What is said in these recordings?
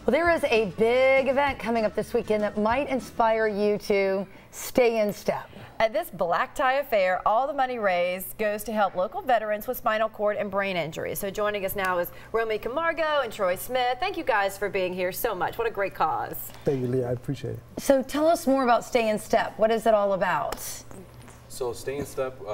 Well, there is a big event coming up this weekend that might inspire you to stay in step. At this black tie affair, all the money raised goes to help local veterans with spinal cord and brain injuries. So joining us now is Romy Camargo and Troy Smith. Thank you guys for being here so much. What a great cause. Thank you, Leah. I appreciate it. So tell us more about Stay in Step. What is it all about? So Stay in Step, we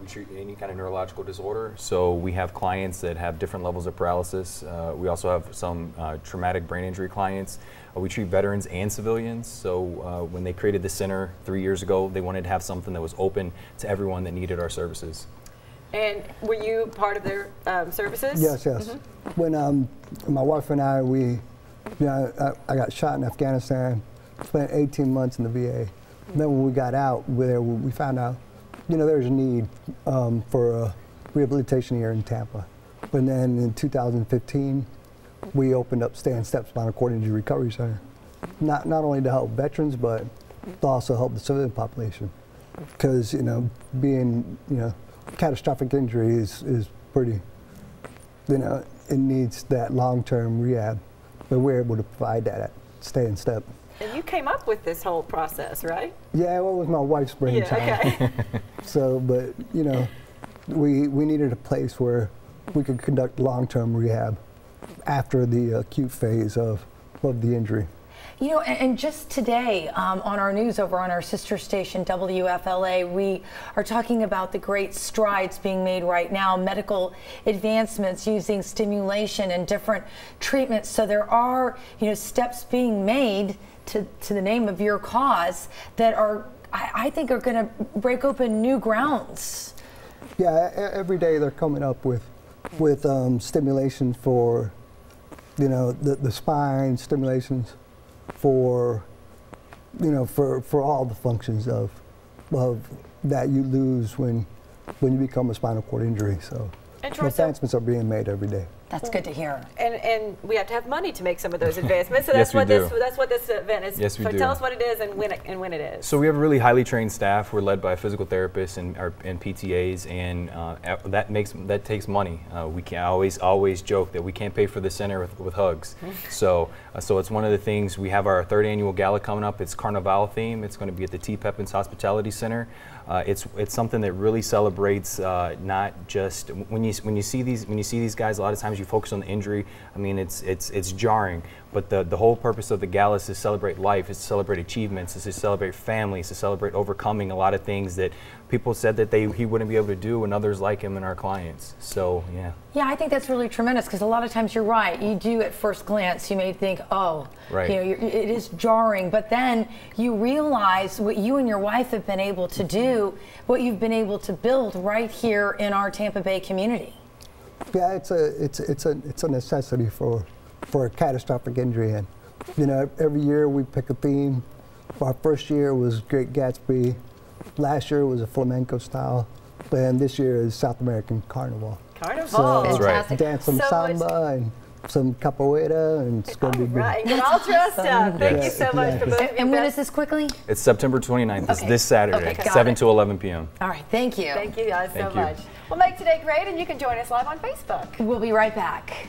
treat any kind of neurological disorder. So we have clients that have different levels of paralysis. We also have some traumatic brain injury clients. We treat veterans and civilians. So when they created the center 3 years ago, they wanted to have something that was open to everyone that needed our services. And were you part of their services? Yes, yes. When my wife and I, I got shot in Afghanistan, spent 18 months in the VA. And then when we got out, we found out, there's a need for rehabilitation here in Tampa. But then in 2015, we opened up Stay in Step Spinal Cord Injury Recovery Center. Not only to help veterans, but to also help the civilian population. Because, being, catastrophic injury is pretty, it needs that long-term rehab. But we're able to provide that at Stay in Step. And you came up with this whole process, right? Yeah, well, it was my wife's brainchild. Yeah, okay. So, but, we needed a place where we could conduct long-term rehab after the acute phase of the injury. And just today on our news over on our sister station, WFLA, we are talking about the great strides being made right now, medical advancements using stimulation and different treatments. So there are, steps being made to the name of your cause that are, I think, are going to break open new grounds. Yeah, every day they're coming up with stimulation for, the spine, stimulations for, for all the functions of that you lose when you become a spinal cord injury. So advancements are being made every day. That's good to hear. And we have to have money to make some of those advancements. So that's Yes, what this event is. Yes, we so do. Tell us what it is and when it is. So we have a really highly trained staff. We're led by physical therapists and PTAs, and that takes money. We can always joke that we can't pay for the center with hugs. So it's one of the things. We have our third annual gala coming up. It's Carnival theme. It's going to be at the T. Pepin's Hospitality Center. It's something that really celebrates not just when you see these guys. A lot of times you focus on the injury. I mean, it's jarring, but the whole purpose of the gala is to celebrate life, is to celebrate achievements, is to celebrate families, to celebrate overcoming a lot of things that people said that he wouldn't be able to do, and others like him and our clients. So yeah. Yeah, I think that's really tremendous, because a lot of times you're right. You do at first glance, you may think, oh, right. It is jarring, but then you realize what you and your wife have been able to do, what you've been able to build right here in our Tampa Bay community. Yeah, it's a necessity for a catastrophic injury, and every year we pick a theme. Our first year was Great Gatsby. Last year was a flamenco style, and this year is South American Carnival. Carnival, so fantastic. Dance some samba and some capoeira, and it's going to be good. Right, get all dressed up. Thank you so much for both of you. And when is this quickly? It's September 29th. It's this Saturday, Okay, 7 to 11 p.m. All right, thank you. Thank you guys so Thank you. much. Well, make today great, and you can join us live on Facebook. We'll be right back.